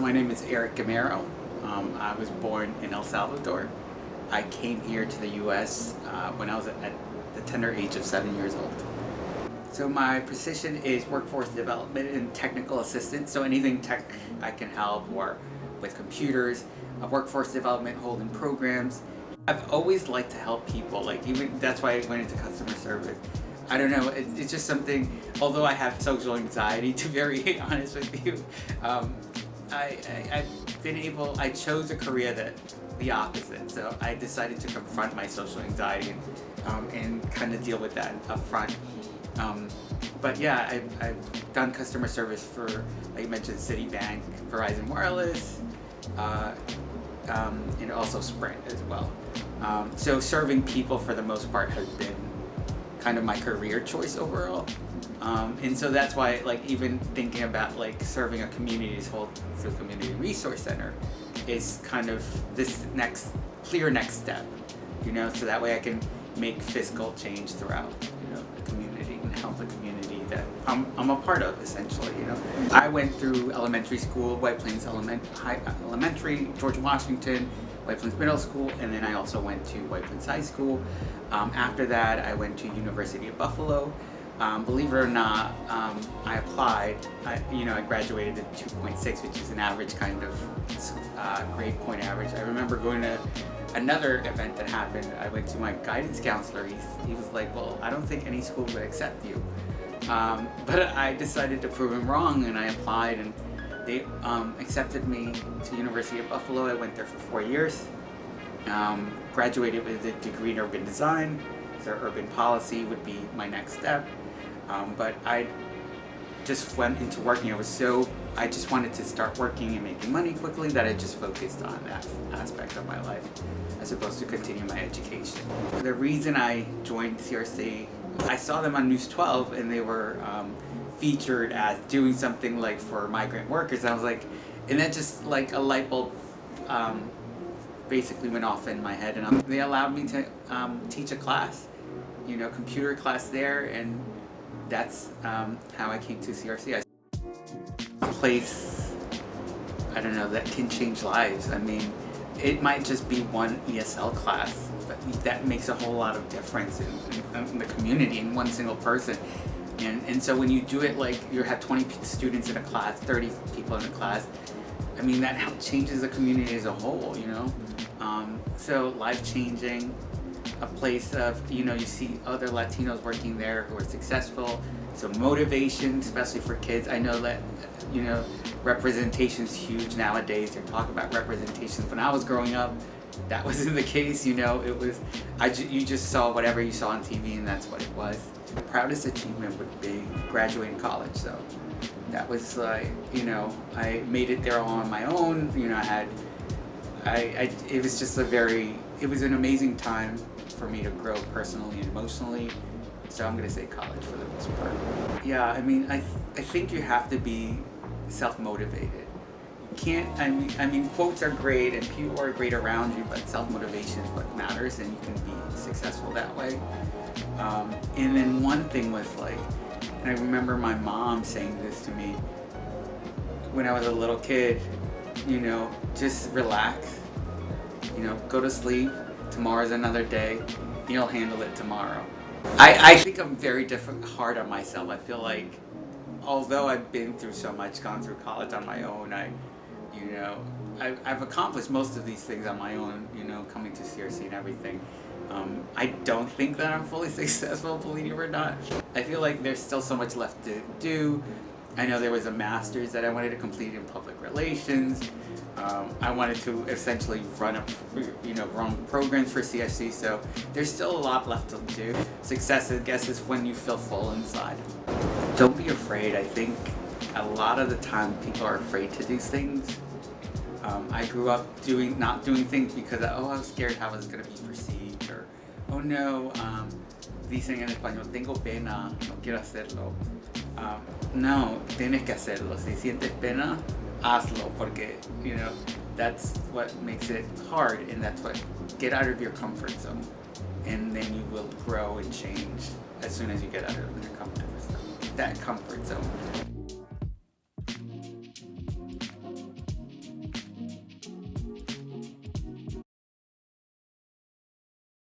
My name is Erick Gamero. I was born in El Salvador. I came here to the U.S. When I was at the tender age of 7 years old. So my position is workforce development and technical assistant. So anything tech I can help, or with computers, workforce development, holding programs. I've always liked to help people. That's why I went into customer service. I don't know, it's just something, although I have social anxiety, to be very honest with you, I chose a career that the opposite. So I decided to confront my social anxiety and kind of deal with that up front. But yeah, I've done customer service for, like you mentioned, Citibank, Verizon Wireless, and also Sprint as well. So serving people for the most part has been kind of my career choice overall. And so that's why, even thinking about serving a community through community resource center is kind of this clear next step, so that way I can make fiscal change throughout, the community and help the community that I'm a part of, essentially, I went through elementary school, White Plains Elementary, George Washington, White Plains Middle School, and then I also went to White Plains High School. After that, I went to University of Buffalo. Believe it or not, I applied. I graduated at 2.6, which is an average kind of grade point average. I remember going to another event that happened. I went to my guidance counselor. He was like, "Well, I don't think any school would accept you." But I decided to prove him wrong, and I applied, and they accepted me to University of Buffalo. I went there for 4 years. Graduated with a degree in urban design, so urban policy would be my next step. But I just went into working. I just wanted to start working and making money quickly, that I just focused on that aspect of my life as opposed to continue my education. The reason I joined CRC, I saw them on News 12, and they were featured as doing something for migrant workers. And I was like, and then just a light bulb basically went off in my head, and they allowed me to teach a class, computer class there, and that's how I came to CRC. A place, I don't know, that can change lives. I mean, it might just be one ESL class, but that makes a whole lot of difference in the community, in one single person. And so when you do it, you have 20 students in a class, 30 people in a class, I mean, that changes the community as a whole, So life-changing, a place of, you see other Latinos working there who are successful, so motivation, especially for kids. I know that, representation's huge nowadays. They're talking about representations. When I was growing up, that wasn't the case, it was, you just saw whatever you saw on TV, and that's what it was. The proudest achievement would be graduating college, so that was I made it there all on my own. It was just it was an amazing time for me to grow personally and emotionally. So I'm gonna say college for the most part. Yeah, I mean, I think you have to be self-motivated. You can't, I mean, quotes are great and people are great around you, but self-motivation is what matters, and you can be successful that way. And then one thing was and I remember my mom saying this to me when I was a little kid, just relax, go to sleep, tomorrow's another day, you'll handle it tomorrow. I think I'm very hard on myself. I feel like, although I've been through so much, gone through college on my own, I've accomplished most of these things on my own, coming to CRC and everything. I don't think that I'm fully successful, believe it or not. I feel like there's still so much left to do. I know there was a master's that I wanted to complete in public relations. I wanted to essentially run programs for CSC, so there's still a lot left to do. Success, I guess, is when you feel full inside. Don't be afraid. I think a lot of the time people are afraid to do things. I grew up not doing things because I was scared how I was going to be perceived, or oh no, dicen en español, tengo pena, no quiero hacerlo. No, tienes que hacerlo. Si sientes pena, hazlo, porque that's what makes it hard, and that's what get out of your comfort zone, and then you will grow and change as soon as you get out of your comfort zone.